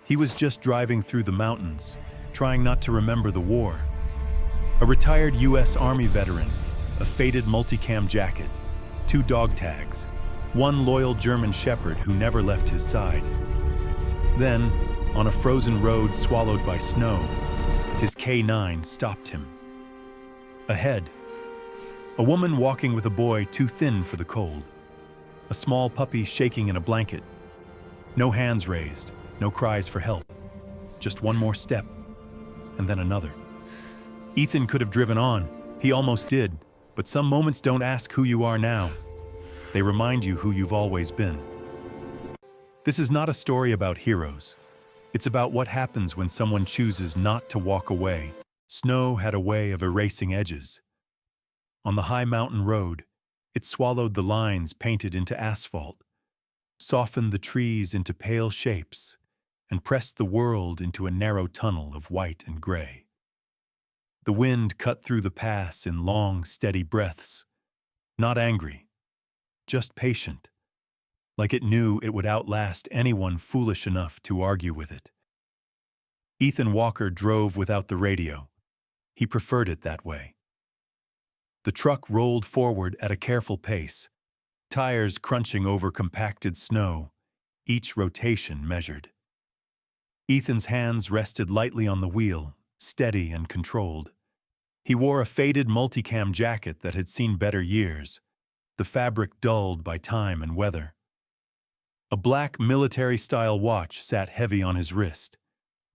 He was just driving through the mountains, trying not to remember the war. A retired U.S. Army veteran, a faded multicam jacket, 2 dog tags, 1 loyal German shepherd who never left his side. Then, on a frozen road swallowed by snow, his K9 stopped him. Ahead, a woman walking with a boy too thin for the cold. A small puppy shaking in a blanket. No hands raised, no cries for help. Just one more step, and then another. Ethan could have driven on. He almost did, but some moments don't ask who you are now. They remind you who you've always been. This is not a story about heroes. It's about what happens when someone chooses not to walk away. Snow had a way of erasing edges. On the high mountain road, it swallowed the lines painted into asphalt, softened the trees into pale shapes, and pressed the world into a narrow tunnel of white and gray. The wind cut through the pass in long, steady breaths, not angry, just patient, like it knew it would outlast anyone foolish enough to argue with it. Ethan Walker drove without the radio. He preferred it that way. The truck rolled forward at a careful pace, tires crunching over compacted snow, each rotation measured. Ethan's hands rested lightly on the wheel, steady and controlled. He wore a faded multicam jacket that had seen better years, the fabric dulled by time and weather. A black military-style watch sat heavy on his wrist.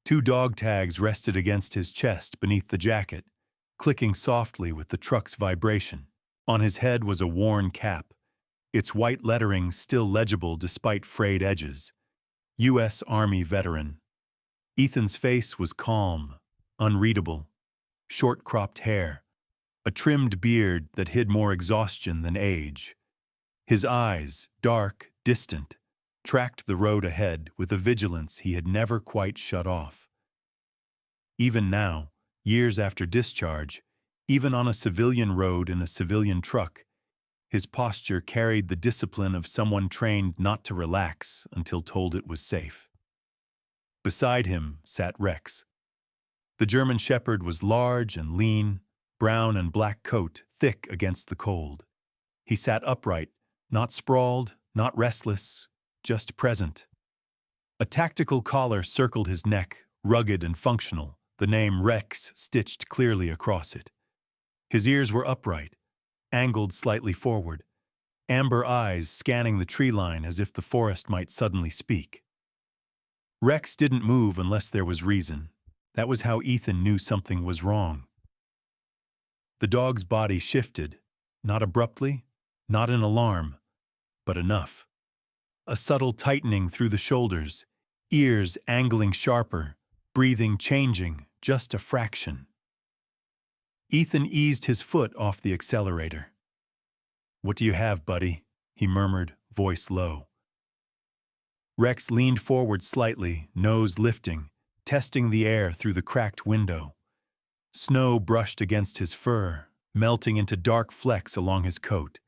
2 dog tags rested against his chest beneath the jacket, clicking softly with the truck's vibration. On his head was a worn cap, its white lettering still legible despite frayed edges. U.S. Army veteran. Ethan's face was calm, unreadable. Short-cropped hair, a trimmed beard that hid more exhaustion than age. His eyes, dark, distant, tracked the road ahead with a vigilance he had never quite shut off. Even now, years after discharge, even on a civilian road in a civilian truck, his posture carried the discipline of someone trained not to relax until told it was safe. Beside him sat Rex. The German shepherd was large and lean, brown and black coat thick against the cold. He sat upright, not sprawled, not restless, just present. A tactical collar circled his neck, rugged and functional, the name Rex stitched clearly across it. His ears were upright, angled slightly forward, amber eyes scanning the tree line as if the forest might suddenly speak. Rex didn't move unless there was reason. That was how Ethan knew something was wrong. The dog's body shifted, not abruptly, not in alarm, but enough. A subtle tightening through the shoulders, ears angling sharper, breathing changing, just a fraction. Ethan eased his foot off the accelerator. "What do you have, buddy?" he murmured, voice low. Rex leaned forward slightly, nose lifting, testing the air through the cracked window. Snow brushed against his fur, melting into dark flecks along his coat.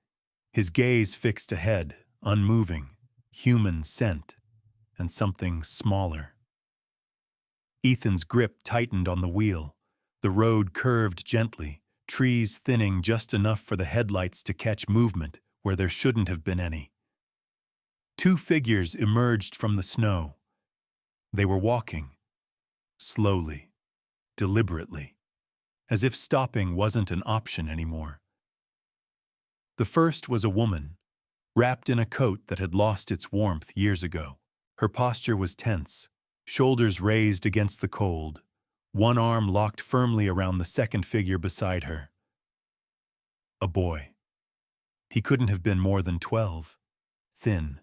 His gaze fixed ahead, unmoving, human scent, and something smaller. Ethan's grip tightened on the wheel. The road curved gently, trees thinning just enough for the headlights to catch movement where there shouldn't have been any. 2 figures emerged from the snow. They were walking. Slowly, deliberately, as if stopping wasn't an option anymore. The first was a woman, wrapped in a coat that had lost its warmth years ago. Her posture was tense, shoulders raised against the cold, one arm locked firmly around the second figure beside her. A boy. He couldn't have been more than 12. Thin,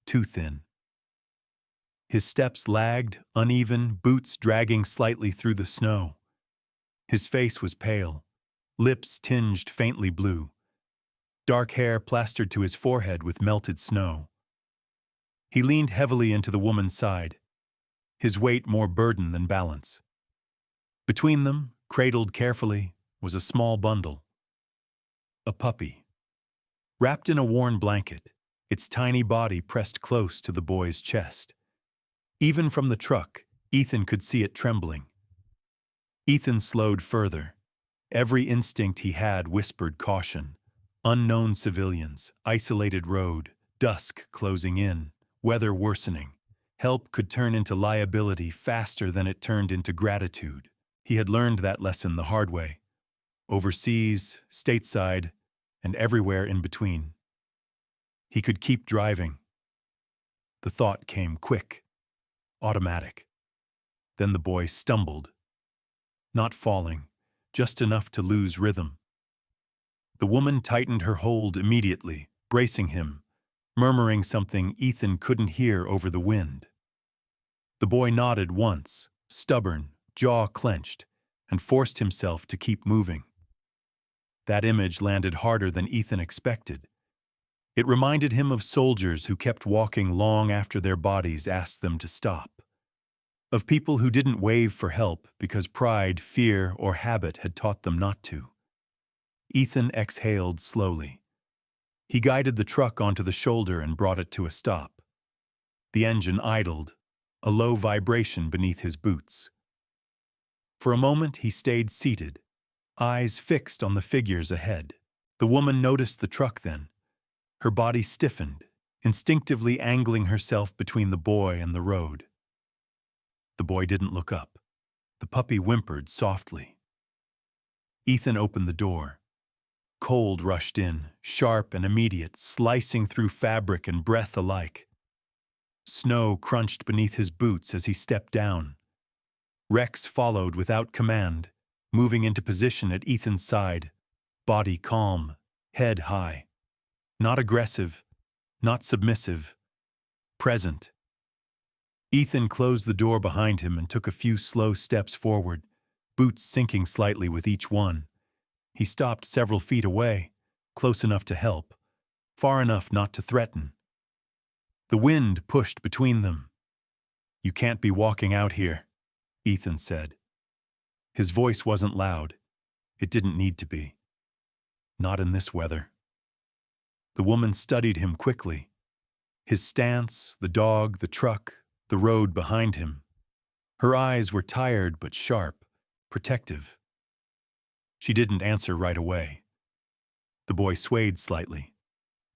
too thin. His steps lagged, uneven, boots dragging slightly through the snow. His face was pale, lips tinged faintly blue, dark hair plastered to his forehead with melted snow. He leaned heavily into the woman's side, his weight more burden than balance. Between them, cradled carefully, was a small bundle. A puppy. Wrapped in a worn blanket, its tiny body pressed close to the boy's chest. Even from the truck, Ethan could see it trembling. Ethan slowed further. Every instinct he had whispered caution. Unknown civilians, isolated road, dusk closing in, weather worsening. Help could turn into liability faster than it turned into gratitude. He had learned that lesson the hard way. Overseas, stateside, and everywhere in between. He could keep driving. The thought came quick, automatic. Then the boy stumbled. Not falling, just enough to lose rhythm. The woman tightened her hold immediately, bracing him, murmuring something Ethan couldn't hear over the wind. The boy nodded once, stubborn, jaw clenched, and forced himself to keep moving. That image landed harder than Ethan expected. It reminded him of soldiers who kept walking long after their bodies asked them to stop. Of people who didn't wave for help because pride, fear, or habit had taught them not to. Ethan exhaled slowly. He guided the truck onto the shoulder and brought it to a stop. The engine idled, a low vibration beneath his boots. For a moment he stayed seated, eyes fixed on the figures ahead. The woman noticed the truck then. Her body stiffened, instinctively angling herself between the boy and the road. The boy didn't look up. The puppy whimpered softly. Ethan opened the door. Cold rushed in, sharp and immediate, slicing through fabric and breath alike. Snow crunched beneath his boots as he stepped down. Rex followed without command, moving into position at Ethan's side, body calm, head high. Not aggressive, not submissive, present. Ethan closed the door behind him and took a few slow steps forward, boots sinking slightly with each one. He stopped several feet away, close enough to help, far enough not to threaten. The wind pushed between them. "You can't be walking out here," Ethan said. His voice wasn't loud. It didn't need to be. Not in this weather. The woman studied him quickly. His stance, the dog, the truck, the road behind him. Her eyes were tired but sharp, protective. She didn't answer right away. The boy swayed slightly.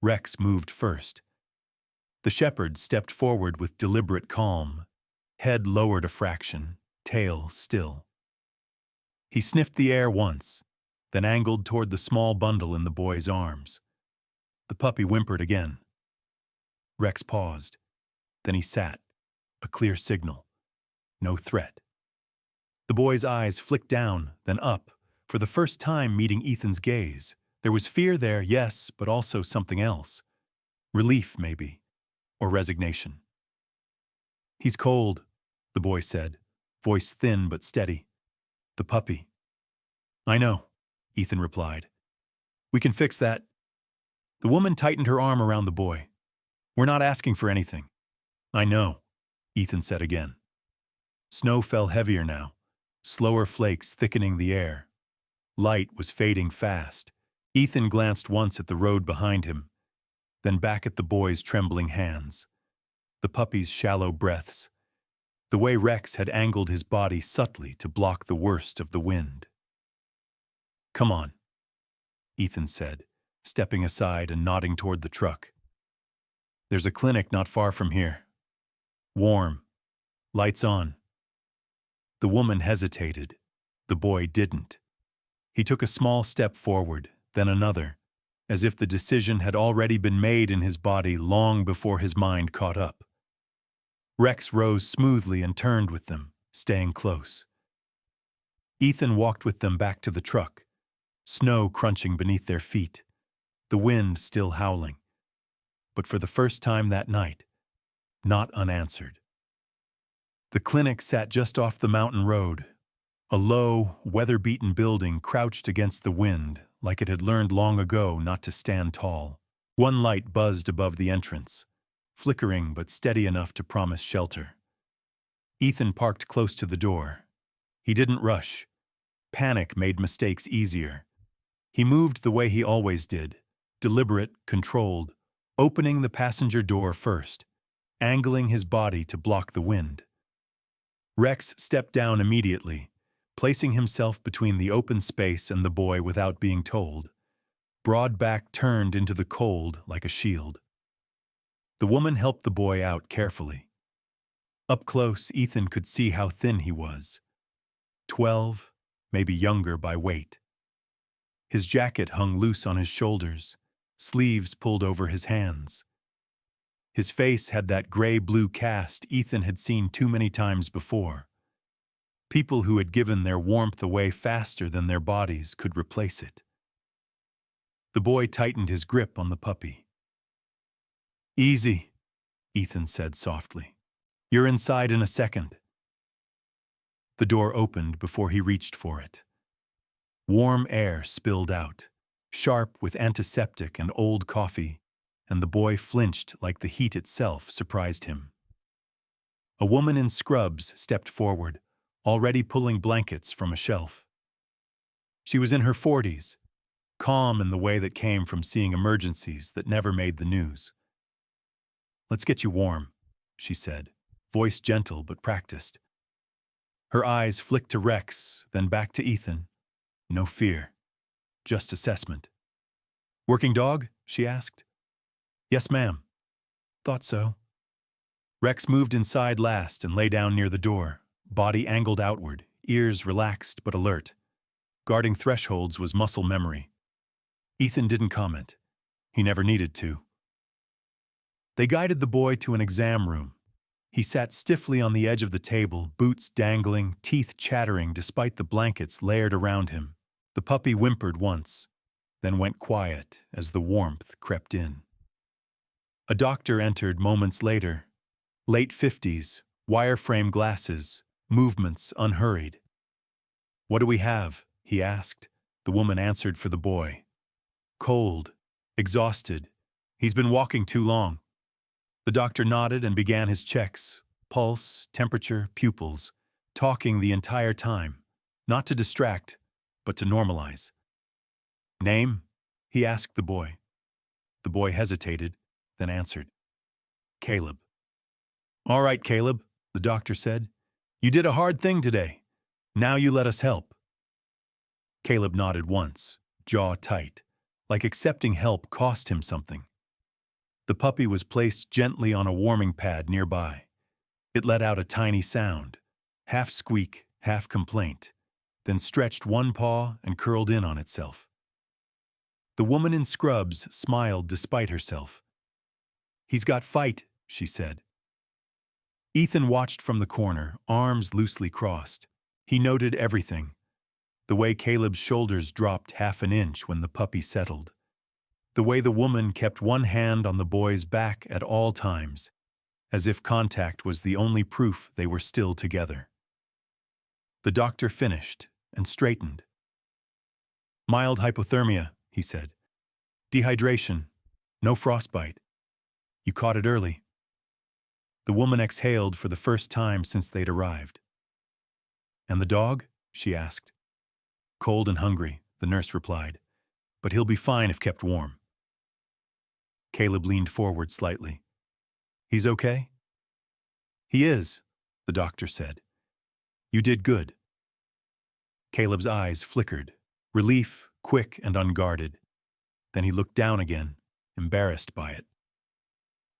Rex moved first. The shepherd stepped forward with deliberate calm, head lowered a fraction, tail still. He sniffed the air once, then angled toward the small bundle in the boy's arms. The puppy whimpered again. Rex paused. Then he sat, a clear signal. No threat. The boy's eyes flicked down, then up, for the first time meeting Ethan's gaze. There was fear there, yes, but also something else. Relief, maybe, or resignation. "He's cold," the boy said, voice thin but steady. "The puppy." "I know," Ethan replied. "We can fix that." The woman tightened her arm around the boy. "We're not asking for anything." "I know," Ethan said again. Snow fell heavier now, slower flakes thickening the air. Light was fading fast. Ethan glanced once at the road behind him, then back at the boy's trembling hands, the puppy's shallow breaths, the way Rex had angled his body subtly to block the worst of the wind. "Come on," Ethan said, stepping aside and nodding toward the truck. "There's a clinic not far from here. Warm. Lights on." The woman hesitated. The boy didn't. He took a small step forward, then another, as if the decision had already been made in his body long before his mind caught up. Rex rose smoothly and turned with them, staying close. Ethan walked with them back to the truck, snow crunching beneath their feet, the wind still howling. But for the first time that night, not unanswered. The clinic sat just off the mountain road, a low, weather-beaten building crouched against the wind like it had learned long ago not to stand tall. One light buzzed above the entrance, flickering but steady enough to promise shelter. Ethan parked close to the door. He didn't rush. Panic made mistakes easier. He moved the way he always did, deliberate, controlled, opening the passenger door first, angling his body to block the wind. Rex stepped down immediately, placing himself between the open space and the boy without being told. Broad back turned into the cold like a shield. The woman helped the boy out carefully. Up close, Ethan could see how thin he was. 12, maybe younger by weight. His jacket hung loose on his shoulders, sleeves pulled over his hands. His face had that gray-blue cast Ethan had seen too many times before. People who had given their warmth away faster than their bodies could replace it. The boy tightened his grip on the puppy. "Easy," Ethan said softly. "You're inside in a second." The door opened before he reached for it. Warm air spilled out, sharp with antiseptic and old coffee, and the boy flinched like the heat itself surprised him. A woman in scrubs stepped forward, already pulling blankets from a shelf. She was in her 40s, calm in the way that came from seeing emergencies that never made the news. "Let's get you warm," she said, voice gentle but practiced. Her eyes flicked to Rex, then back to Ethan. No fear, just assessment. "Working dog?" she asked. "Yes, ma'am." "Thought so." Rex moved inside last and lay down near the door, body angled outward, ears relaxed but alert. Guarding thresholds was muscle memory. Ethan didn't comment. He never needed to. They guided the boy to an exam room. He sat stiffly on the edge of the table, boots dangling, teeth chattering despite the blankets layered around him. The puppy whimpered once, then went quiet as the warmth crept in. A doctor entered moments later. Late 50s, wireframe glasses, movements unhurried. "What do we have?" he asked. The woman answered for the boy. "Cold, exhausted. He's been walking too long." The doctor nodded and began his checks, pulse, temperature, pupils, talking the entire time, not to distract, but to normalize. "Name?" he asked the boy. The boy hesitated, then answered. "Caleb." "All right, Caleb," the doctor said. "You did a hard thing today. Now you let us help." Caleb nodded once, jaw tight, like accepting help cost him something. The puppy was placed gently on a warming pad nearby. It let out a tiny sound, half squeak, half complaint, then stretched one paw and curled in on itself. The woman in scrubs smiled despite herself. "He's got fight," she said. Ethan watched from the corner, arms loosely crossed. He noted everything. The way Caleb's shoulders dropped half an inch when the puppy settled. The way the woman kept one hand on the boy's back at all times, as if contact was the only proof they were still together. The doctor finished and straightened. "Mild hypothermia," he said. "Dehydration. No frostbite. You caught it early." The woman exhaled for the first time since they'd arrived. "And the dog?" she asked. "Cold and hungry," the nurse replied. "But he'll be fine if kept warm." Caleb leaned forward slightly. "He's okay?" "He is," the doctor said. "You did good." Caleb's eyes flickered, relief quick and unguarded. Then he looked down again, embarrassed by it.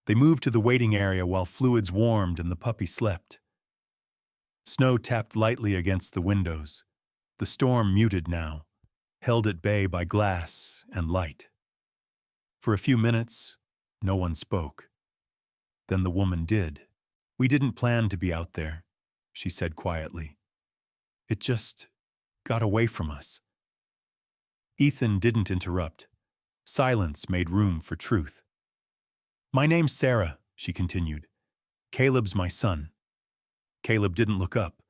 They moved to the waiting area while fluids warmed and the puppy slept. Snow tapped lightly against the windows. The storm muted now, held at bay by glass and light. For a few minutes, no one spoke. Then the woman did. "We didn't plan to be out there," she said quietly. "It just got away from us." Ethan didn't interrupt. Silence made room for truth. "My name's Sarah," she continued. "Caleb's my son." Caleb didn't look up,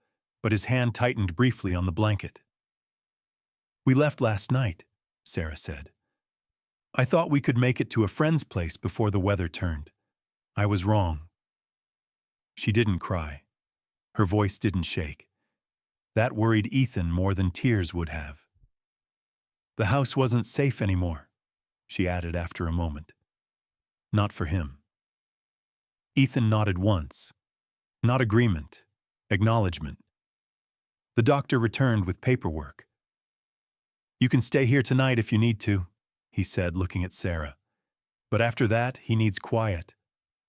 but his hand tightened briefly on the blanket. "We left last night," Sarah said. "I thought we could make it to a friend's place before the weather turned. I was wrong." She didn't cry. Her voice didn't shake. That worried Ethan more than tears would have. "The house wasn't safe anymore," she added after a moment. "Not for him." Ethan nodded once. Not agreement, acknowledgement. The doctor returned with paperwork. "You can stay here tonight if you need to," he said, looking at Sarah. "But after that, he needs quiet.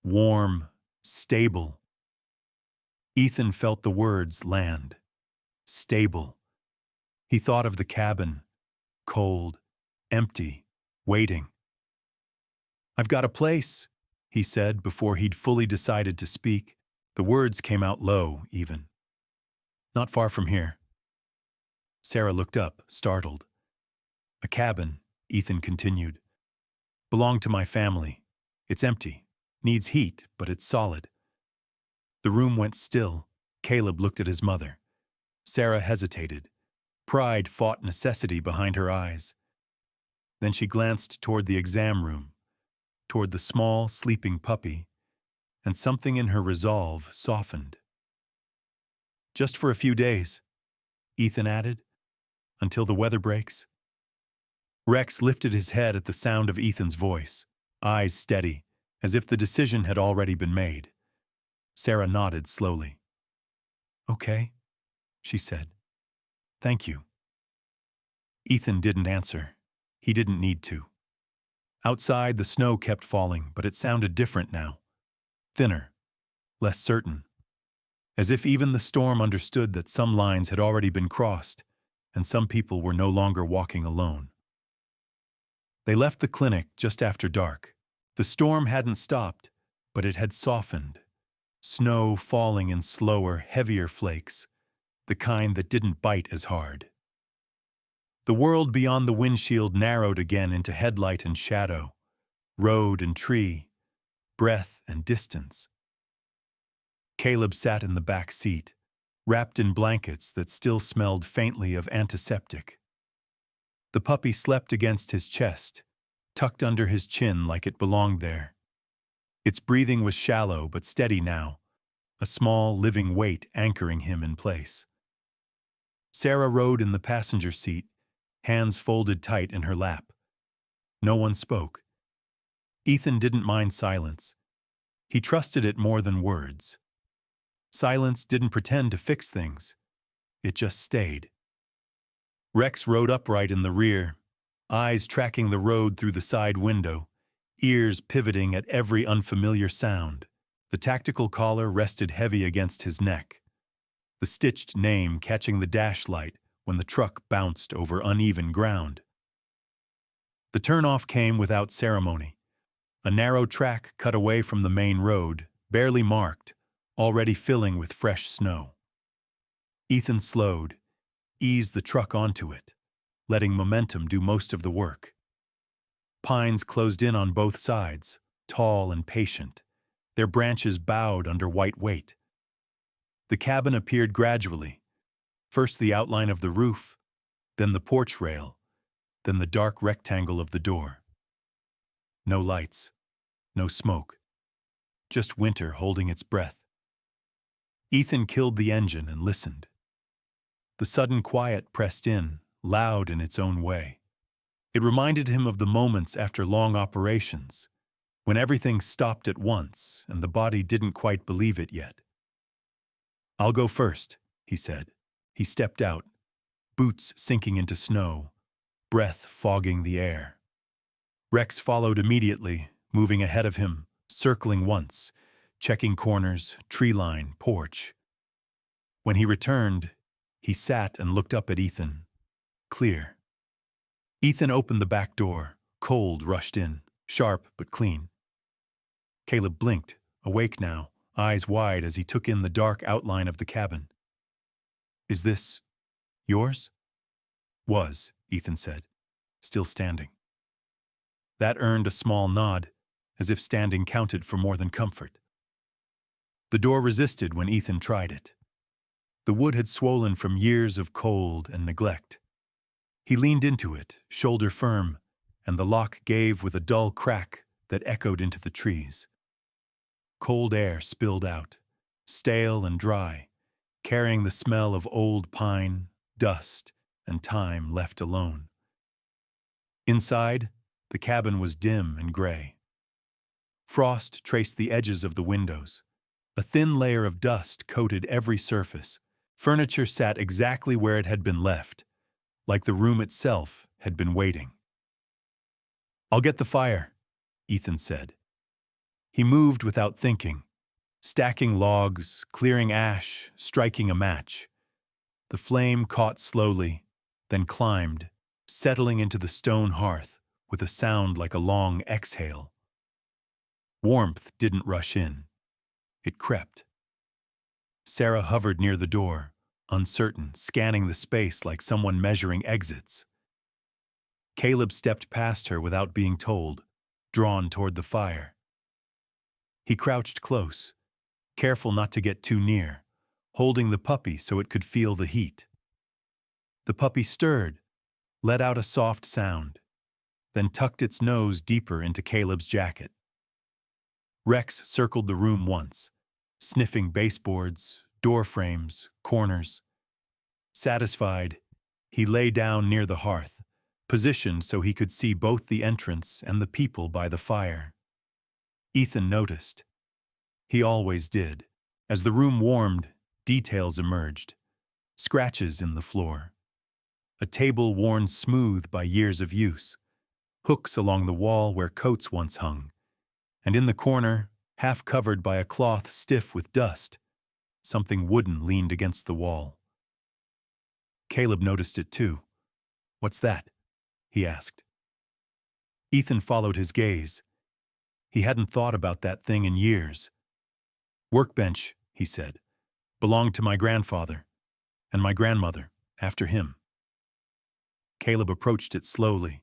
Warm, stable." Ethan felt the words land. Stable. He thought of the cabin. Cold, empty, waiting. "I've got a place," he said before he'd fully decided to speak. The words came out low, even. "Not far from here." Sarah looked up, startled. "A cabin," Ethan continued. "Belonged to my family. It's empty. Needs heat, but it's solid." The room went still. Caleb looked at his mother. Sarah hesitated. Pride fought necessity behind her eyes. Then she glanced toward the exam room, toward the small, sleeping puppy, and something in her resolve softened. "Just for a few days," Ethan added, "until the weather breaks." Rex lifted his head at the sound of Ethan's voice, eyes steady, as if the decision had already been made. Sarah nodded slowly. "Okay," she said. "Thank you." Ethan didn't answer. He didn't need to. Outside, the snow kept falling, but it sounded different now. Thinner, less certain. As if even the storm understood that some lines had already been crossed, and some people were no longer walking alone. They left the clinic just after dark. The storm hadn't stopped, but it had softened. Snow falling in slower, heavier flakes, the kind that didn't bite as hard. The world beyond the windshield narrowed again into headlight and shadow, road and tree, breath and distance. Caleb sat in the back seat, wrapped in blankets that still smelled faintly of antiseptic. The puppy slept against his chest, tucked under his chin like it belonged there. Its breathing was shallow but steady now, a small, living weight anchoring him in place. Sarah rode in the passenger seat, hands folded tight in her lap. No one spoke. Ethan didn't mind silence. He trusted it more than words. Silence didn't pretend to fix things. It just stayed. Rex rode upright in the rear, eyes tracking the road through the side window, ears pivoting at every unfamiliar sound. The tactical collar rested heavy against his neck, the stitched name catching the dash light when the truck bounced over uneven ground. The turnoff came without ceremony. A narrow track cut away from the main road, barely marked, already filling with fresh snow. Ethan slowed, eased the truck onto it, letting momentum do most of the work. Pines closed in on both sides, tall and patient, their branches bowed under white weight. The cabin appeared gradually, first the outline of the roof, then the porch rail, then the dark rectangle of the door. No lights, no smoke, just winter holding its breath. Ethan killed the engine and listened. The sudden quiet pressed in, loud in its own way. It reminded him of the moments after long operations, when everything stopped at once and the body didn't quite believe it yet. "I'll go first," he said. He stepped out, boots sinking into snow, breath fogging the air. Rex followed immediately, moving ahead of him, circling once, checking corners, tree line, porch. When he returned, he sat and looked up at Ethan. Clear. Ethan opened the back door. Cold rushed in, sharp but clean. Caleb blinked, awake now, eyes wide as he took in the dark outline of the cabin. "Is this yours?" "Was," Ethan said, still standing. That earned a small nod, as if standing counted for more than comfort. The door resisted when Ethan tried it. The wood had swollen from years of cold and neglect. He leaned into it, shoulder firm, and the lock gave with a dull crack that echoed into the trees. Cold air spilled out, stale and dry, carrying the smell of old pine, dust, and time left alone. Inside, the cabin was dim and gray. Frost traced the edges of the windows. A thin layer of dust coated every surface. Furniture sat exactly where it had been left, like the room itself had been waiting. "I'll get the fire," Ethan said. He moved without thinking, stacking logs, clearing ash, striking a match. The flame caught slowly, then climbed, settling into the stone hearth with a sound like a long exhale. Warmth didn't rush in. It crept. Sarah hovered near the door, uncertain, scanning the space like someone measuring exits. Caleb stepped past her without being told, drawn toward the fire. He crouched close, careful not to get too near, holding the puppy so it could feel the heat. The puppy stirred, let out a soft sound, then tucked its nose deeper into Caleb's jacket. Rex circled the room once, sniffing baseboards, door frames, corners. Satisfied, he lay down near the hearth, positioned so he could see both the entrance and the people by the fire. Ethan noticed. He always did. As the room warmed, details emerged. Scratches in the floor. A table worn smooth by years of use. Hooks along the wall where coats once hung. And in the corner, half covered by a cloth stiff with dust, something wooden leaned against the wall. Caleb noticed it too. "What's that?" he asked. Ethan followed his gaze. He hadn't thought about that thing in years. "Workbench," he said, "belonged to my grandfather, and my grandmother, after him." Caleb approached it slowly,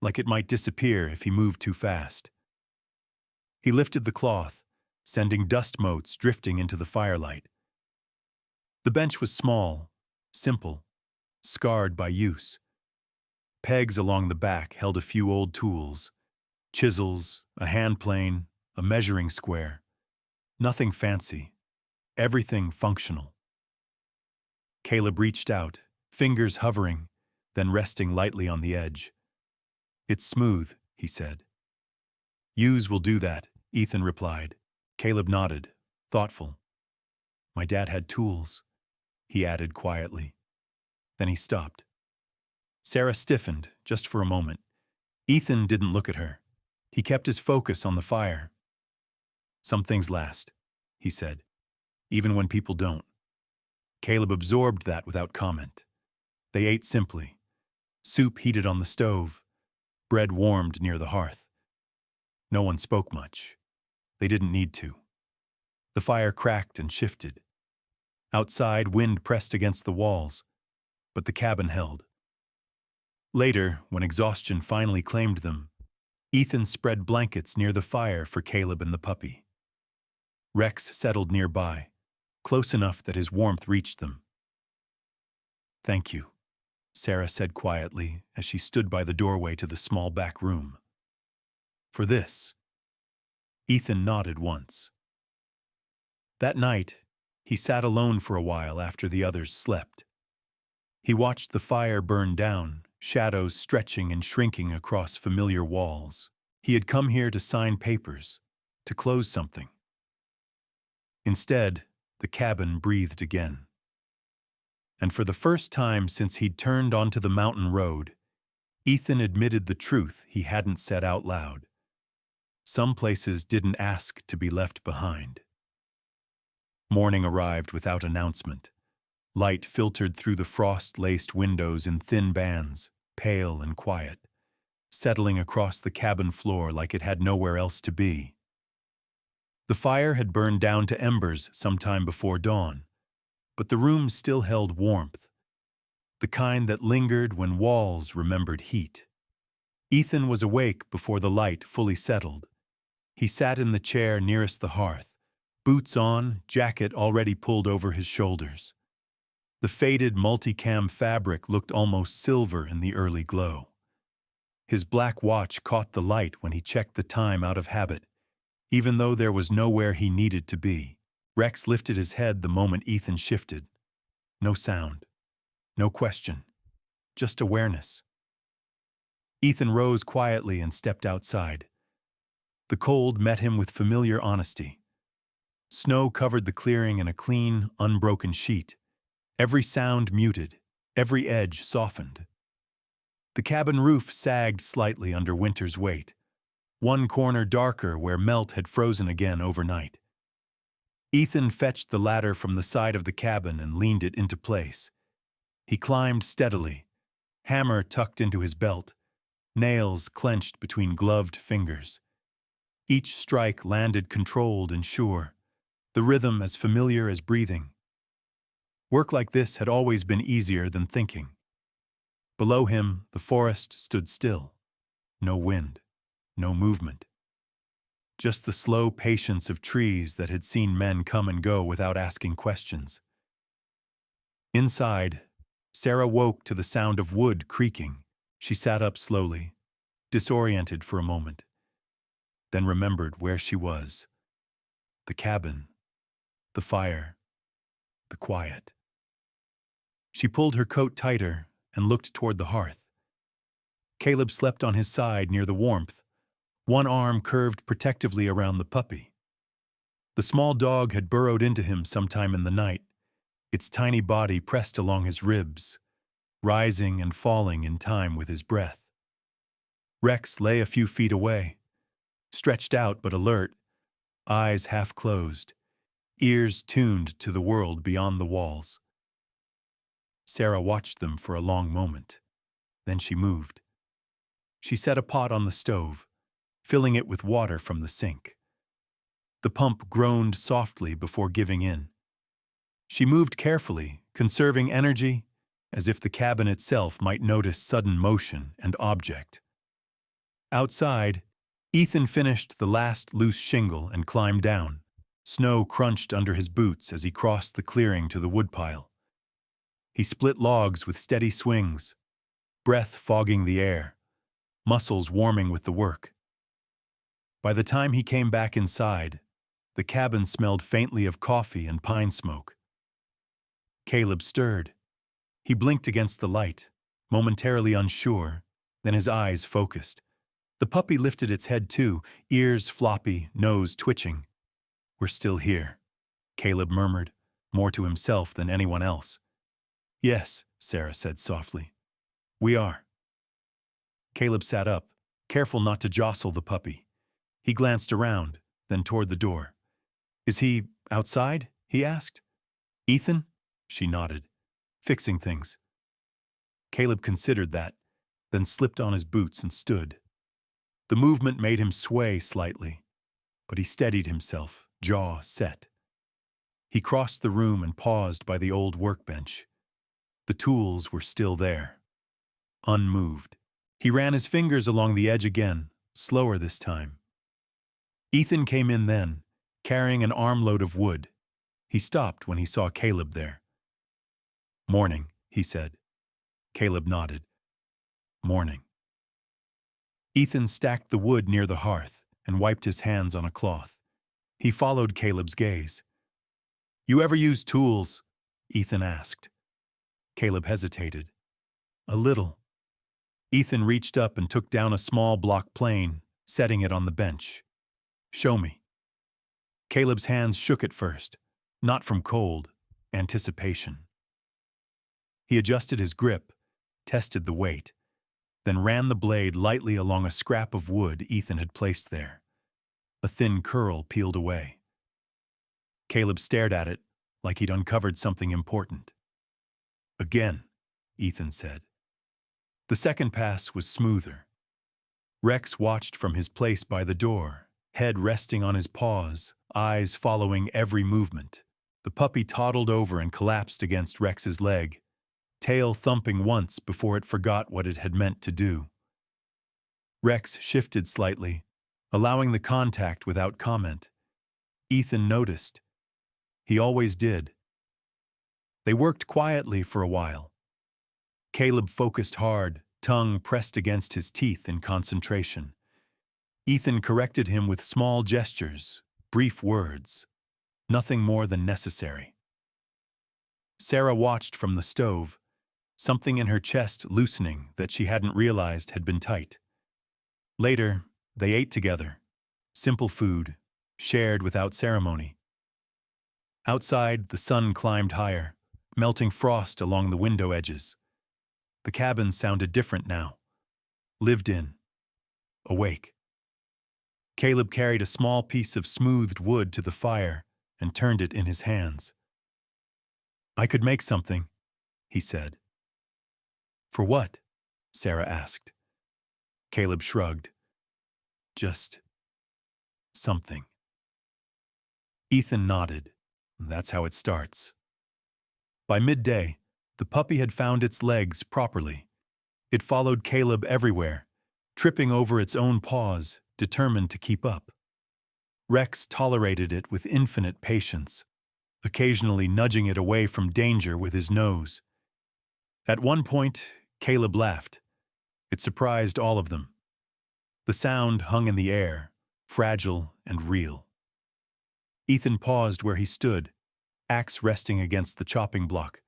like it might disappear if he moved too fast. He lifted the cloth, sending dust motes drifting into the firelight. The bench was small, simple, scarred by use. Pegs along the back held a few old tools, chisels, a hand plane, a measuring square. Nothing fancy, everything functional. Caleb reached out, fingers hovering, then resting lightly on the edge. "It's smooth," he said. "Use will do that," Ethan replied. Caleb nodded, thoughtful. "My dad had tools," he added quietly. Then he stopped. Sarah stiffened, just for a moment. Ethan didn't look at her. He kept his focus on the fire. "Some things last," he said, "even when people don't." Caleb absorbed that without comment. They ate simply. Soup heated on the stove, bread warmed near the hearth. No one spoke much. They didn't need to. The fire cracked and shifted. Outside, wind pressed against the walls, but the cabin held. Later, when exhaustion finally claimed them, Ethan spread blankets near the fire for Caleb and the puppy. Rex settled nearby, close enough that his warmth reached them. "Thank you," Sarah said quietly as she stood by the doorway to the small back room. "For this." Ethan nodded once. That night, he sat alone for a while after the others slept. He watched the fire burn down, shadows stretching and shrinking across familiar walls. He had come here to sign papers, to close something. Instead, the cabin breathed again. And for the first time since he'd turned onto the mountain road, Ethan admitted the truth he hadn't said out loud. Some places didn't ask to be left behind. Morning arrived without announcement. Light filtered through the frost-laced windows in thin bands, pale and quiet, settling across the cabin floor like it had nowhere else to be. The fire had burned down to embers sometime before dawn, but the room still held warmth, the kind that lingered when walls remembered heat. Ethan was awake before the light fully settled. He sat in the chair nearest the hearth, boots on, jacket already pulled over his shoulders. The faded multicam fabric looked almost silver in the early glow. His black watch caught the light when he checked the time out of habit, even though there was nowhere he needed to be. Rex lifted his head the moment Ethan shifted. No sound, no question, just awareness. Ethan rose quietly and stepped outside. The cold met him with familiar honesty. Snow covered the clearing in a clean, unbroken sheet, every sound muted, every edge softened. The cabin roof sagged slightly under winter's weight, one corner darker where melt had frozen again overnight. Ethan fetched the ladder from the side of the cabin and leaned it into place. He climbed steadily, hammer tucked into his belt, nails clenched between gloved fingers. Each strike landed controlled and sure, the rhythm as familiar as breathing. Work like this had always been easier than thinking. Below him, the forest stood still. No wind, no movement. Just the slow patience of trees that had seen men come and go without asking questions. Inside, Sarah woke to the sound of wood creaking. She sat up slowly, disoriented for a moment, then remembered where she was. The cabin, the fire, the quiet. She pulled her coat tighter and looked toward the hearth. Caleb slept on his side near the warmth, one arm curved protectively around the puppy. The small dog had burrowed into him sometime in the night, its tiny body pressed along his ribs, rising and falling in time with his breath. Rex lay a few feet away, stretched out but alert, eyes half closed, ears tuned to the world beyond the walls. Sarah watched them for a long moment. Then she moved. She set a pot on the stove, filling it with water from the sink. The pump groaned softly before giving in. She moved carefully, conserving energy, as if the cabin itself might notice sudden motion and object. Outside, Ethan finished the last loose shingle and climbed down. Snow crunched under his boots as he crossed the clearing to the woodpile. He split logs with steady swings, breath fogging the air, muscles warming with the work. By the time he came back inside, the cabin smelled faintly of coffee and pine smoke. Caleb stirred. He blinked against the light, momentarily unsure, then his eyes focused. The puppy lifted its head too, ears floppy, nose twitching. "We're still here," Caleb murmured, more to himself than anyone else. "Yes," Sarah said softly. "We are." Caleb sat up, careful not to jostle the puppy. He glanced around, then toward the door. "Is he outside?" he asked. "Ethan?" She nodded. "Fixing things." Caleb considered that, then slipped on his boots and stood. The movement made him sway slightly, but he steadied himself, jaw set. He crossed the room and paused by the old workbench. The tools were still there, unmoved. He ran his fingers along the edge again, slower this time. Ethan came in then, carrying an armload of wood. He stopped when he saw Caleb there. "Morning," he said. Caleb nodded. "Morning." Ethan stacked the wood near the hearth and wiped his hands on a cloth. He followed Caleb's gaze. "You ever use tools?" Ethan asked. Caleb hesitated. "A little." Ethan reached up and took down a small block plane, setting it on the bench. "Show me." Caleb's hands shook at first, not from cold, anticipation. He adjusted his grip, tested the weight, then ran the blade lightly along a scrap of wood Ethan had placed there. A thin curl peeled away. Caleb stared at it like he'd uncovered something important. "Again," Ethan said. The second pass was smoother. Rex watched from his place by the door, head resting on his paws, eyes following every movement. The puppy toddled over and collapsed against Rex's leg, tail thumping once before it forgot what it had meant to do. Rex shifted slightly, allowing the contact without comment. Ethan noticed. He always did. They worked quietly for a while. Caleb focused hard, tongue pressed against his teeth in concentration. Ethan corrected him with small gestures, brief words, nothing more than necessary. Sarah watched from the stove, something in her chest loosening that she hadn't realized had been tight. Later, they ate together, Simple food, shared without ceremony. Outside, the sun climbed higher, melting frost along the window edges. The cabin sounded different now. Lived in. Awake. Caleb carried a small piece of smoothed wood to the fire and turned it in his hands. "I could make something," he said. "For what?" Sarah asked. Caleb shrugged. "Just something." Ethan nodded. That's how it starts. By midday, the puppy had found its legs properly. It followed Caleb everywhere, tripping over its own paws, determined to keep up. Rex tolerated it with infinite patience, occasionally nudging it away from danger with his nose. At one point, Caleb laughed. It surprised all of them. The sound hung in the air, fragile and real. Ethan paused where he stood, axe resting against the chopping block.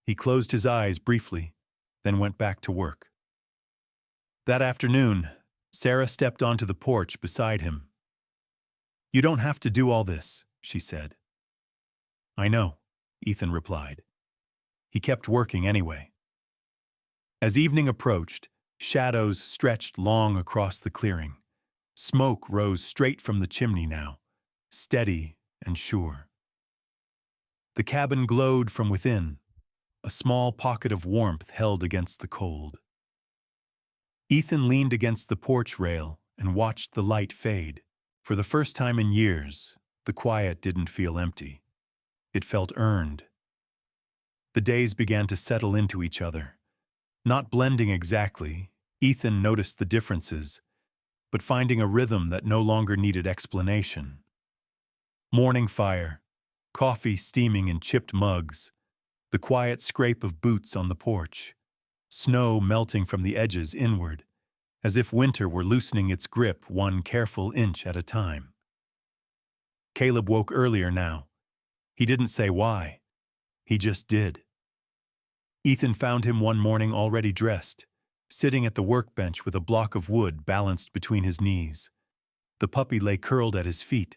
He closed his eyes briefly, then went back to work. That afternoon, Sarah stepped onto the porch beside him. "You don't have to do all this," she said. "I know," Ethan replied. He kept working anyway. As evening approached, shadows stretched long across the clearing. Smoke rose straight from the chimney now, steady and sure. The cabin glowed from within, a small pocket of warmth held against the cold. Ethan leaned against the porch rail and watched the light fade. For the first time in years, the quiet didn't feel empty. It felt earned. The days began to settle into each other. Not blending exactly, Ethan noticed the differences, but finding a rhythm that no longer needed explanation. Morning fire, coffee steaming in chipped mugs, the quiet scrape of boots on the porch, snow melting from the edges inward, as if winter were loosening its grip one careful inch at a time. Caleb woke earlier now. He didn't say why. He just did. Ethan found him one morning already dressed, sitting at the workbench with a block of wood balanced between his knees. The puppy lay curled at his feet,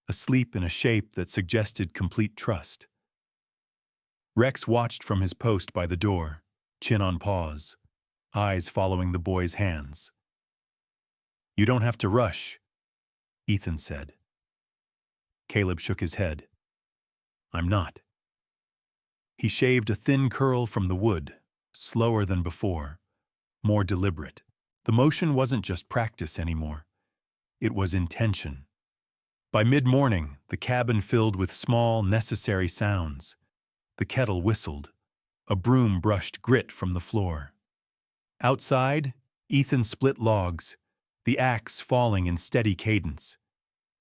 asleep in a shape that suggested complete trust. Rex watched from his post by the door, chin on paws, eyes following the boy's hands. "You don't have to rush," Ethan said. Caleb shook his head. "I'm not." He shaved a thin curl from the wood, slower than before, more deliberate. The motion wasn't just practice anymore. It was intention. By mid-morning, the cabin filled with small, necessary sounds. The kettle whistled. A broom brushed grit from the floor. Outside, Ethan split logs, the axe falling in steady cadence.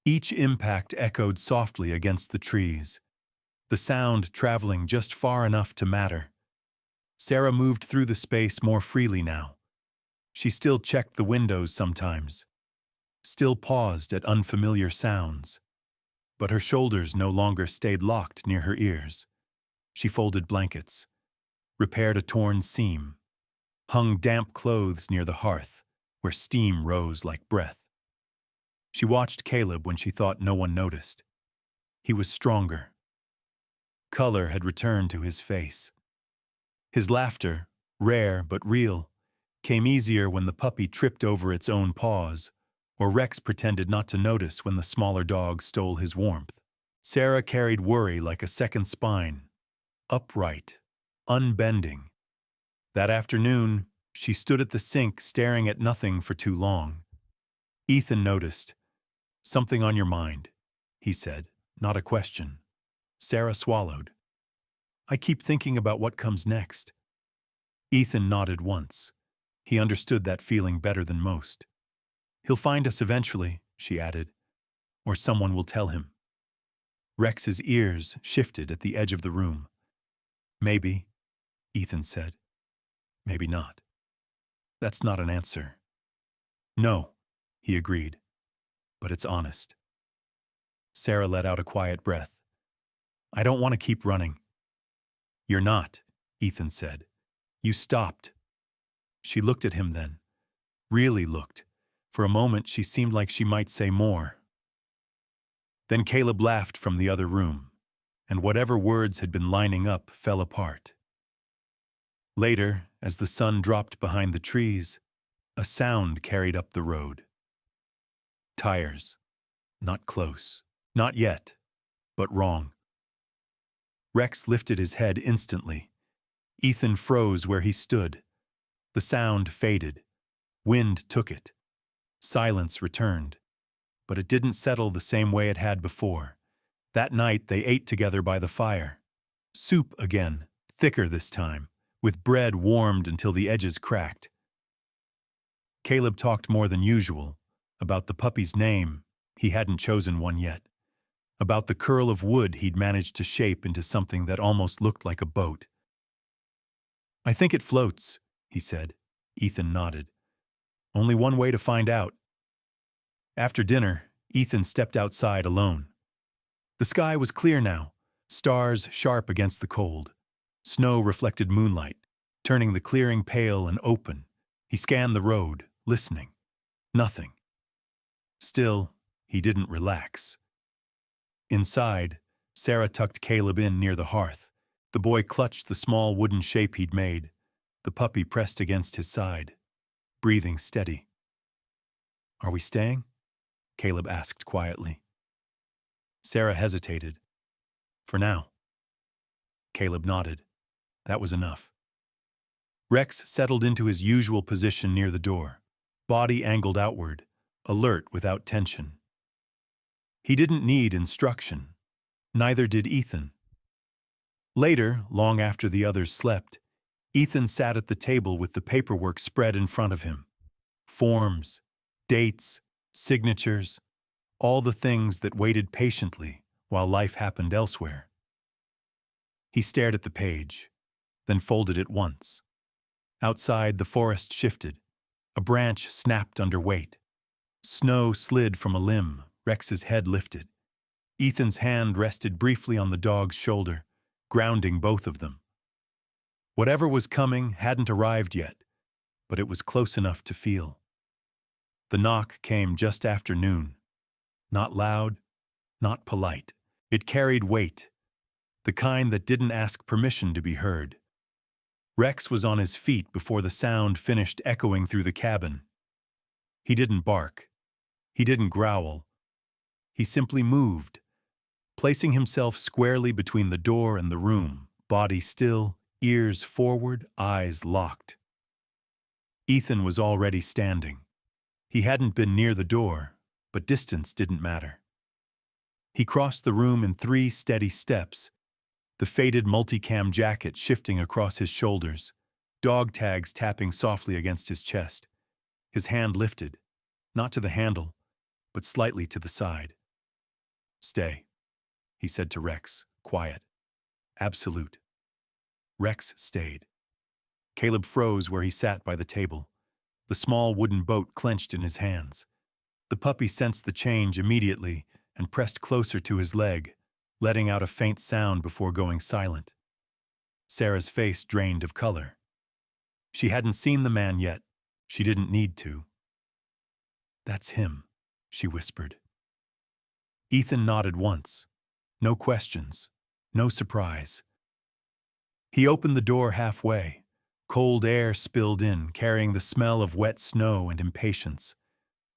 Each impact echoed softly against the trees, the sound traveling just far enough to matter. Sarah moved through the space more freely now. She still checked the windows sometimes, still paused at unfamiliar sounds, but her shoulders no longer stayed locked near her ears. She folded blankets, repaired a torn seam, hung damp clothes near the hearth, where steam rose like breath. She watched Caleb when she thought no one noticed. He was stronger. Color had returned to his face. His laughter, rare but real, came easier when the puppy tripped over its own paws, or Rex pretended not to notice when the smaller dog stole his warmth. Sarah carried worry like a second spine, upright, unbending. That afternoon, she stood at the sink staring at nothing for too long. Ethan noticed. "Something on your mind," he said, not a question. Sarah swallowed. "I keep thinking about what comes next." Ethan nodded once. He understood that feeling better than most. "He'll find us eventually," she added, "or someone will tell him." Rex's ears shifted at the edge of the room. "Maybe," Ethan said. "Maybe not." "That's not an answer." "No," he agreed, "but it's honest." Sarah let out a quiet breath. "I don't want to keep running." "You're not," Ethan said. "You stopped." She looked at him then, really looked, For a moment, she seemed like she might say more. Then Caleb laughed from the other room, and whatever words had been lining up fell apart. Later, as the sun dropped behind the trees, a sound carried up the road. Tires. Not close. Not yet, but wrong. Rex lifted his head instantly. Ethan froze where he stood. The sound faded. Wind took it. Silence returned. But it didn't settle the same way it had before. That night they ate together by the fire. Soup again, thicker this time, with bread warmed until the edges cracked. Caleb talked more than usual, about the puppy's name, he hadn't chosen one yet, about the curl of wood he'd managed to shape into something that almost looked like a boat. "I think it floats," he said. Ethan nodded. "Only one way to find out." After dinner, Ethan stepped outside alone. The sky was clear now, stars sharp against the cold. Snow reflected moonlight, turning the clearing pale and open. He scanned the road, listening. Nothing. Still, he didn't relax. Inside, Sarah tucked Caleb in near the hearth. The boy clutched the small wooden shape he'd made. The puppy pressed against his side, breathing steady. "Are we staying?" Caleb asked quietly. Sarah hesitated. "For now." Caleb nodded. That was enough. Rex settled into his usual position near the door, body angled outward, alert without tension. He didn't need instruction. Neither did Ethan. Later, long after the others slept, Ethan sat at the table with the paperwork spread in front of him. Forms, dates, signatures, all the things that waited patiently while life happened elsewhere. He stared at the page, then folded it once. Outside, the forest shifted. A branch snapped under weight. Snow slid from a limb. Rex's head lifted. Ethan's hand rested briefly on the dog's shoulder, grounding both of them. Whatever was coming hadn't arrived yet, but it was close enough to feel. The knock came just after noon. Not loud, not polite. It carried weight, the kind that didn't ask permission to be heard. Rex was on his feet before the sound finished echoing through the cabin. He didn't bark. He didn't growl. He simply moved, placing himself squarely between the door and the room, body still, ears forward, eyes locked. Ethan was already standing. He hadn't been near the door, but distance didn't matter. He crossed the room in 3 steady steps, the faded multicam jacket shifting across his shoulders, dog tags tapping softly against his chest. His hand lifted, not to the handle, but slightly to the side. "Stay," he said to Rex, quiet, absolute. Rex stayed. Caleb froze where he sat by the table, the small wooden boat clenched in his hands. The puppy sensed the change immediately and pressed closer to his leg, letting out a faint sound before going silent. Sarah's face drained of color. She hadn't seen the man yet. She didn't need to. "That's him," she whispered. Ethan nodded once. No questions, no surprise. He opened the door halfway. Cold air spilled in, carrying the smell of wet snow and impatience.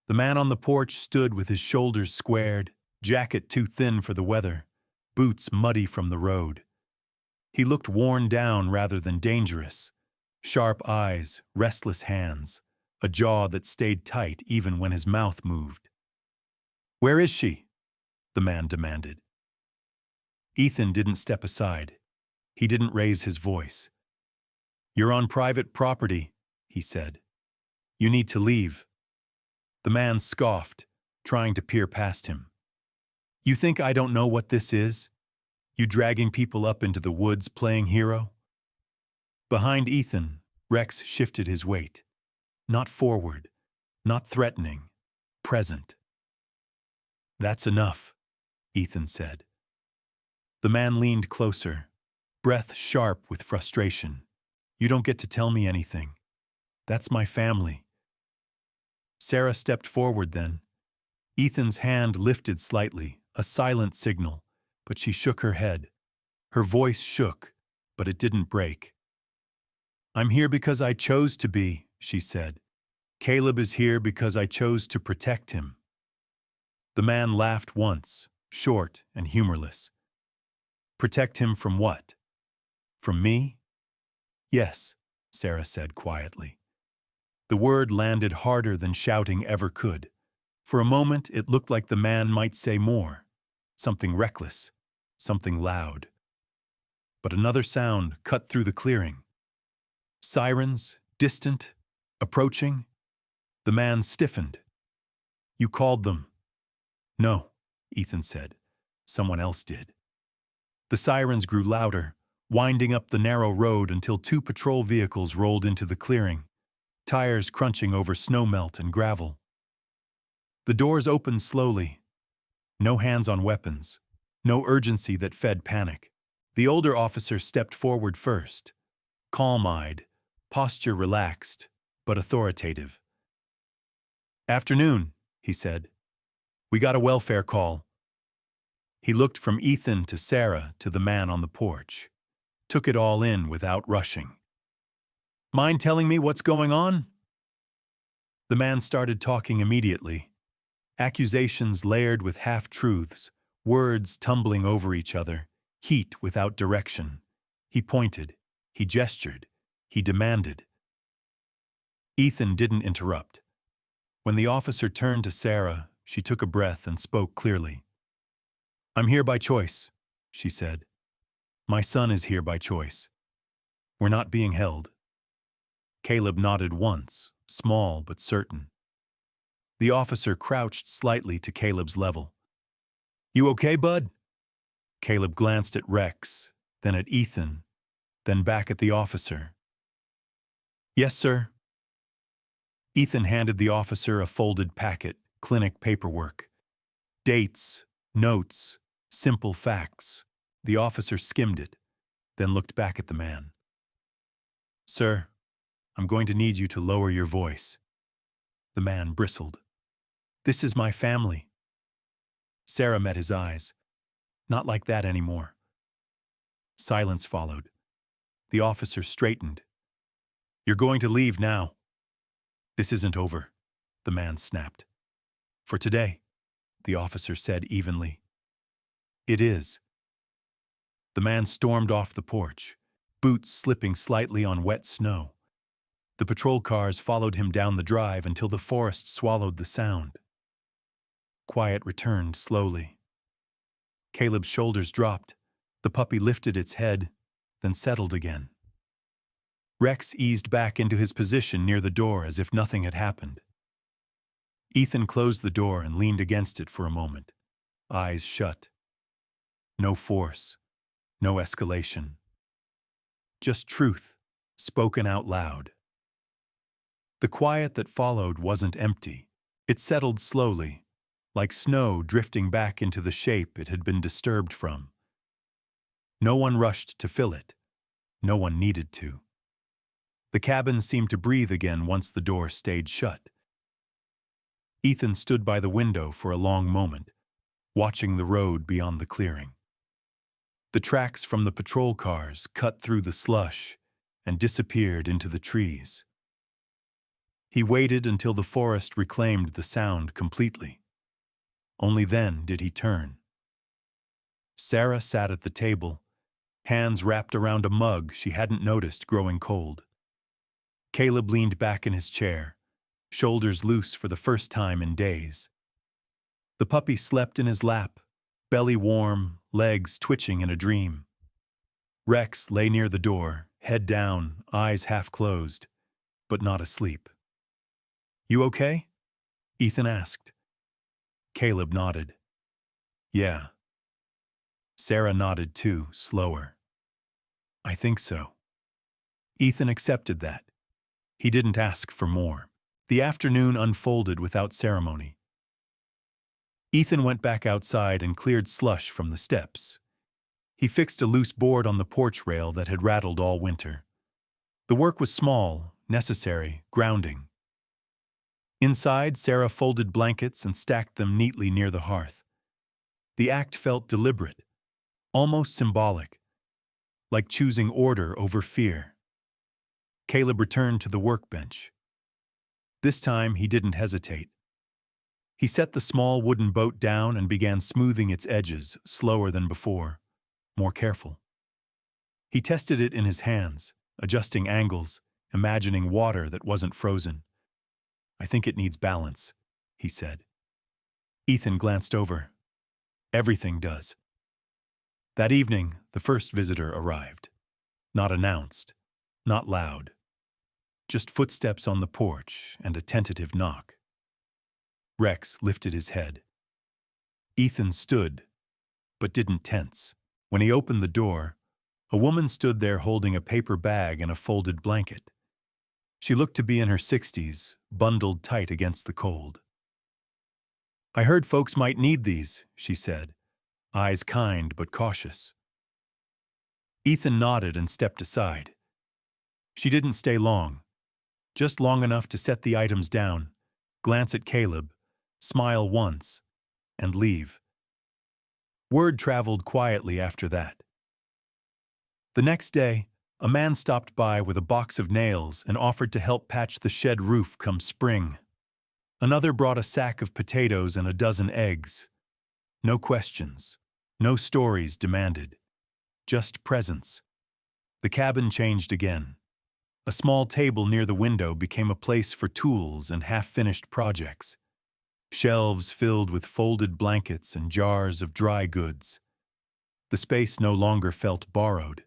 The man on the porch stood with his shoulders squared, jacket too thin for the weather, boots muddy from the road. He looked worn down rather than dangerous. Sharp eyes, restless hands, a jaw that stayed tight even when his mouth moved. "Where is she?" the man demanded. Ethan didn't step aside. He didn't raise his voice. "You're on private property," he said. "You need to leave." The man scoffed, trying to peer past him. "You think I don't know what this is? You dragging people up into the woods playing hero?" Behind Ethan, Rex shifted his weight. Not forward, not threatening, present. "That's enough," Ethan said. The man leaned closer, breath sharp with frustration. "You don't get to tell me anything. That's my family." Sarah stepped forward then. Ethan's hand lifted slightly, a silent signal, but she shook her head. Her voice shook, but it didn't break. "I'm here because I chose to be," she said. "Caleb is here because I chose to protect him." The man laughed once, short and humorless. "Protect him from what? From me?" "Yes," Sarah said quietly. The word landed harder than shouting ever could. For a moment, it looked like the man might say more, something reckless, something loud. But another sound cut through the clearing. Sirens, distant, approaching. The man stiffened. "You called them." "No," Ethan said. "Someone else did." The sirens grew louder, winding up the narrow road until 2 patrol vehicles rolled into the clearing, tires crunching over snowmelt and gravel. The doors opened slowly. No hands on weapons, no urgency that fed panic. The older officer stepped forward first, calm-eyed, posture relaxed, but authoritative. "Afternoon," he said. "We got a welfare call." He looked from Ethan to Sarah to the man on the porch, took it all in without rushing. "Mind telling me what's going on?" The man started talking immediately. Accusations layered with half-truths, words tumbling over each other, heat without direction. He pointed, he gestured, he demanded. Ethan didn't interrupt. When the officer turned to Sarah, she took a breath and spoke clearly. "I'm here by choice," she said. "My son is here by choice. We're not being held." Caleb nodded once, small but certain. The officer crouched slightly to Caleb's level. "You okay, bud?" Caleb glanced at Rex, then at Ethan, then back at the officer. "Yes, sir." Ethan handed the officer a folded packet, clinic paperwork. Dates, notes, simple facts. The officer skimmed it, then looked back at the man. "Sir, I'm going to need you to lower your voice." The man bristled. "This is my family." Sarah met his eyes. "Not like that anymore." Silence followed. The officer straightened. "You're going to leave now." "This isn't over," the man snapped. "For today," the officer said evenly. "It is." The man stormed off the porch, boots slipping slightly on wet snow. The patrol cars followed him down the drive until the forest swallowed the sound. Quiet returned slowly. Caleb's shoulders dropped. The puppy lifted its head, then settled again. Rex eased back into his position near the door as if nothing had happened. Ethan closed the door and leaned against it for a moment, eyes shut. No force, no escalation. Just truth, spoken out loud. The quiet that followed wasn't empty. It settled slowly, like snow drifting back into the shape it had been disturbed from. No one rushed to fill it. No one needed to. The cabin seemed to breathe again once the door stayed shut. Ethan stood by the window for a long moment, watching the road beyond the clearing. The tracks from the patrol cars cut through the slush and disappeared into the trees. He waited until the forest reclaimed the sound completely. Only then did he turn. Sarah sat at the table, hands wrapped around a mug she hadn't noticed growing cold. Caleb leaned back in his chair, shoulders loose for the first time in days. The puppy slept in his lap, belly warm, legs twitching in a dream. Rex lay near the door, head down, eyes half closed, but not asleep. "You okay?" Ethan asked. Caleb nodded. "Yeah." Sarah nodded too, slower. "I think so." Ethan accepted that. He didn't ask for more. The afternoon unfolded without ceremony. Ethan went back outside and cleared slush from the steps. He fixed a loose board on the porch rail that had rattled all winter. The work was small, necessary, grounding. Inside, Sarah folded blankets and stacked them neatly near the hearth. The act felt deliberate, almost symbolic, like choosing order over fear. Caleb returned to the workbench. This time, he didn't hesitate. He set the small wooden boat down and began smoothing its edges, slower than before, more careful. He tested it in his hands, adjusting angles, imagining water that wasn't frozen. "I think it needs balance," he said. Ethan glanced over. Everything does. That evening, the first visitor arrived. Not announced, not loud. Just footsteps on the porch and a tentative knock. Rex lifted his head. Ethan stood, but didn't tense. When he opened the door, a woman stood there holding a paper bag and a folded blanket. She looked to be in her 60s, bundled tight against the cold. "I heard folks might need these," she said, eyes kind but cautious. Ethan nodded and stepped aside. She didn't stay long, just long enough to set the items down, glance at Caleb, smile once, and leave. Word traveled quietly after that. The next day, a man stopped by with a box of nails and offered to help patch the shed roof come spring. Another brought a sack of potatoes and a dozen eggs. No questions, no stories demanded, just presence. The cabin changed again. A small table near the window became a place for tools and half-finished projects. Shelves filled with folded blankets and jars of dry goods. The space no longer felt borrowed.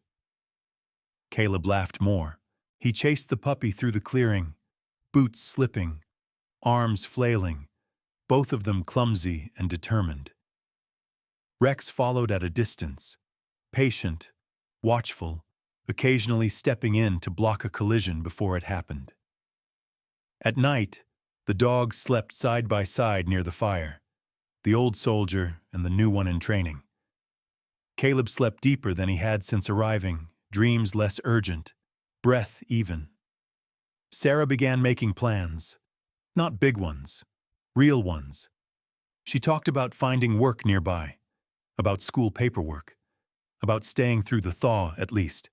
Caleb laughed more. He chased the puppy through the clearing, boots slipping, arms flailing, both of them clumsy and determined. Rex followed at a distance, patient, watchful, occasionally stepping in to block a collision before it happened. At night, the dogs slept side by side near the fire, the old soldier and the new one in training. Caleb slept deeper than he had since arriving, dreams less urgent, breath even. Sarah began making plans, not big ones, real ones. She talked about finding work nearby, about school paperwork, about staying through the thaw at least.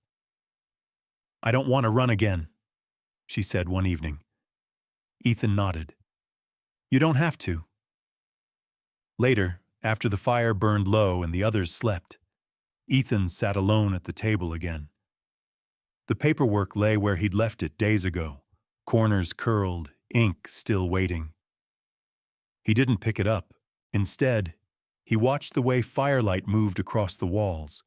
"I don't want to run again," she said one evening. Ethan nodded. "You don't have to." Later, after the fire burned low and the others slept, Ethan sat alone at the table again. The paperwork lay where he'd left it days ago, corners curled, ink still waiting. He didn't pick it up. Instead, he watched the way firelight moved across the walls,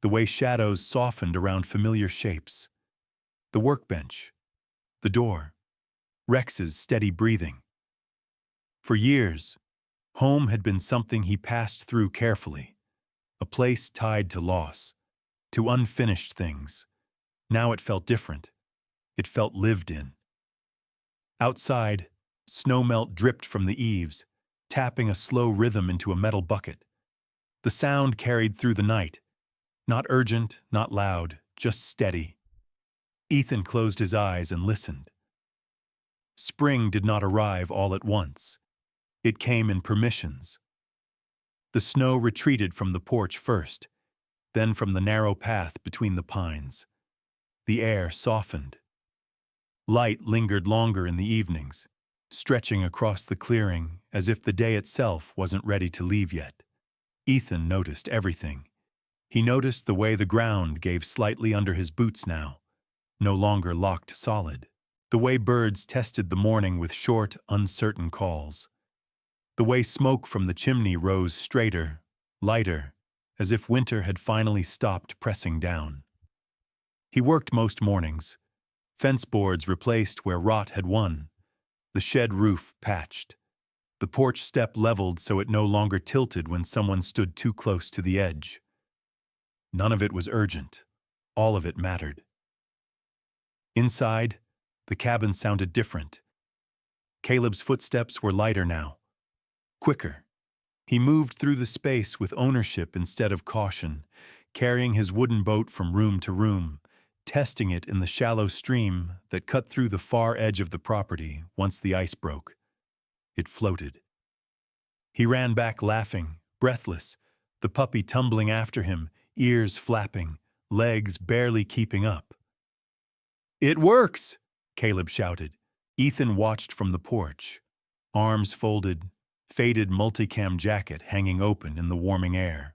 the way shadows softened around familiar shapes. The workbench, the door, Rex's steady breathing. For years, home had been something he passed through carefully, a place tied to loss, to unfinished things. Now it felt different. It felt lived in. Outside, snowmelt dripped from the eaves, tapping a slow rhythm into a metal bucket. The sound carried through the night, not urgent, not loud, just steady. Ethan closed his eyes and listened. Spring did not arrive all at once. It came in permissions. The snow retreated from the porch first, then from the narrow path between the pines. The air softened. Light lingered longer in the evenings, stretching across the clearing as if the day itself wasn't ready to leave yet. Ethan noticed everything. He noticed the way the ground gave slightly under his boots now, no longer locked solid. The way birds tested the morning with short, uncertain calls. The way smoke from the chimney rose straighter, lighter, as if winter had finally stopped pressing down. He worked most mornings. Fence boards replaced where rot had won. The shed roof patched. The porch step leveled so it no longer tilted when someone stood too close to the edge. None of it was urgent. All of it mattered. Inside, the cabin sounded different. Caleb's footsteps were lighter now, quicker. He moved through the space with ownership instead of caution, carrying his wooden boat from room to room, testing it in the shallow stream that cut through the far edge of the property once the ice broke. It floated. He ran back laughing, breathless, the puppy tumbling after him, ears flapping, legs barely keeping up. "It works!" Caleb shouted. Ethan watched from the porch, arms folded, faded multicam jacket hanging open in the warming air.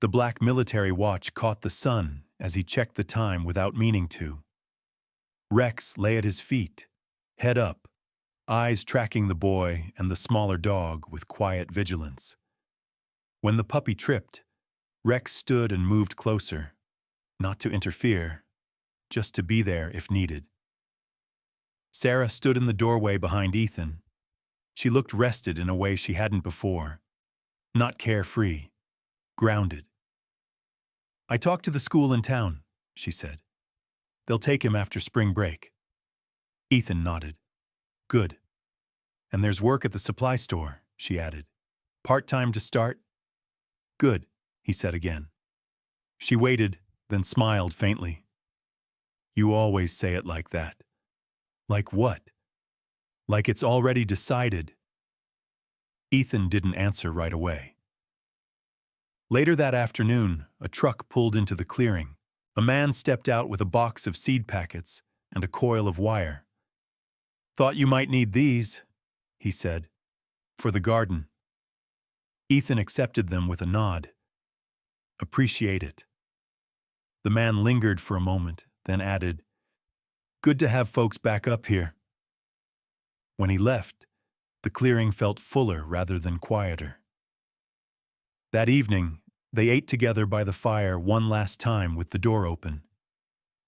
The black military watch caught the sun as he checked the time without meaning to. Rex lay at his feet, head up, eyes tracking the boy and the smaller dog with quiet vigilance. When the puppy tripped, Rex stood and moved closer, not to interfere, just to be there if needed. Sarah stood in the doorway behind Ethan. She looked rested in a way she hadn't before, not carefree, grounded. "I talked to the school in town," she said. "They'll take him after spring break." Ethan nodded. "Good. And there's work at the supply store," she added. "Part-time to start?" "Good," he said again. She waited, then smiled faintly. "You always say it like that." "Like what?" "Like it's already decided." Ethan didn't answer right away. Later that afternoon, a truck pulled into the clearing. A man stepped out with a box of seed packets and a coil of wire. "Thought you might need these," he said, "for the garden." Ethan accepted them with a nod. "Appreciate it." The man lingered for a moment, then added, "Good to have folks back up here." When he left, the clearing felt fuller rather than quieter. That evening, they ate together by the fire one last time with the door open.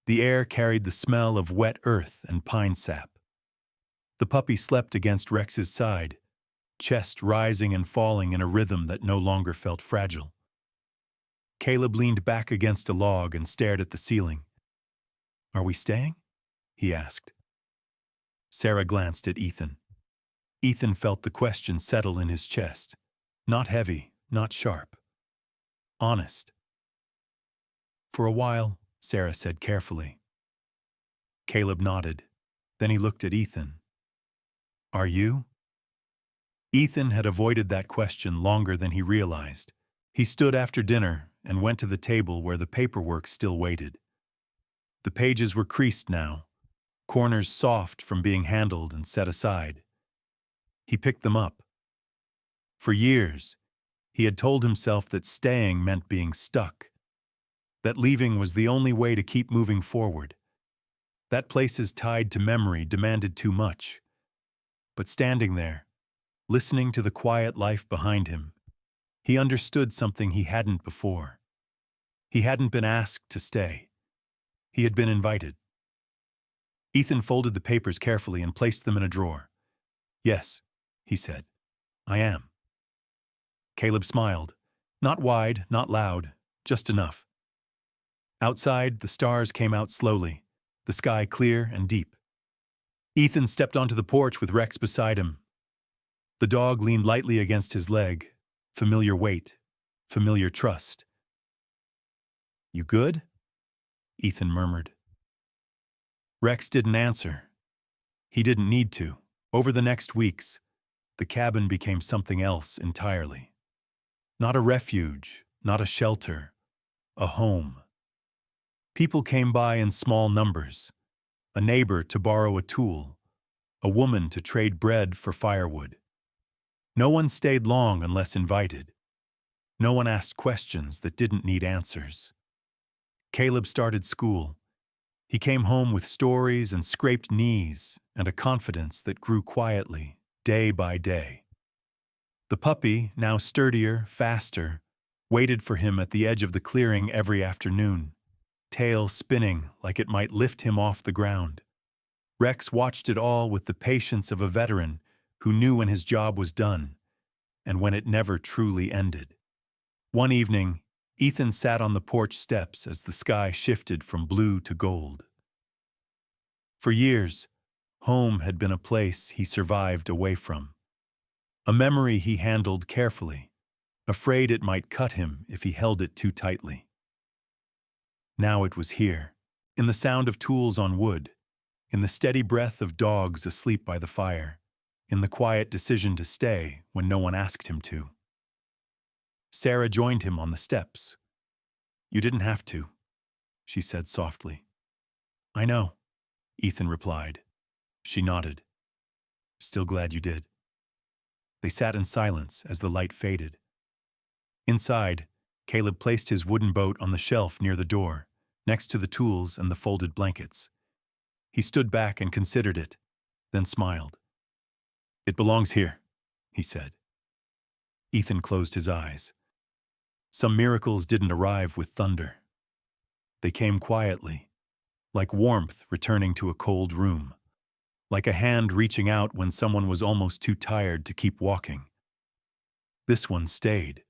The air carried the smell of wet earth and pine sap. The puppy slept against Rex's side, chest rising and falling in a rhythm that no longer felt fragile. Caleb leaned back against a log and stared at the ceiling. "Are we staying?" he asked. Sarah glanced at Ethan. Ethan felt the question settle in his chest. Not heavy, not sharp. Honest. "For a while," Sarah said carefully. Caleb nodded. Then he looked at Ethan. "Are you?" Ethan had avoided that question longer than he realized. He stood after dinner and went to the table where the paperwork still waited. The pages were creased now, corners soft from being handled and set aside. He picked them up. For years, he had told himself that staying meant being stuck, that leaving was the only way to keep moving forward. That places tied to memory demanded too much. But standing there, listening to the quiet life behind him, he understood something he hadn't before. He hadn't been asked to stay. He had been invited. Ethan folded the papers carefully and placed them in a drawer. "Yes," he said, "I am." Caleb smiled. Not wide, not loud, just enough. Outside, the stars came out slowly, the sky clear and deep. Ethan stepped onto the porch with Rex beside him. The dog leaned lightly against his leg, familiar weight, familiar trust. "You good?" Ethan murmured. Rex didn't answer. He didn't need to. Over the next weeks, the cabin became something else entirely. Not a refuge, not a shelter, a home. People came by in small numbers. A neighbor to borrow a tool, a woman to trade bread for firewood. No one stayed long unless invited. No one asked questions that didn't need answers. Caleb started school. He came home with stories and scraped knees and a confidence that grew quietly, day by day. The puppy, now sturdier, faster, waited for him at the edge of the clearing every afternoon, tail spinning like it might lift him off the ground. Rex watched it all with the patience of a veteran who knew when his job was done and when it never truly ended. One evening, Ethan sat on the porch steps as the sky shifted from blue to gold. For years, home had been a place he survived away from. A memory he handled carefully, afraid it might cut him if he held it too tightly. Now it was here, in the sound of tools on wood, in the steady breath of dogs asleep by the fire, in the quiet decision to stay when no one asked him to. Sarah joined him on the steps. "You didn't have to," she said softly. "I know," Ethan replied. She nodded. "Still glad you did." They sat in silence as the light faded. Inside, Caleb placed his wooden boat on the shelf near the door, next to the tools and the folded blankets. He stood back and considered it, then smiled. "It belongs here," he said. Ethan closed his eyes. Some miracles didn't arrive with thunder. They came quietly, like warmth returning to a cold room, like a hand reaching out when someone was almost too tired to keep walking. This one stayed,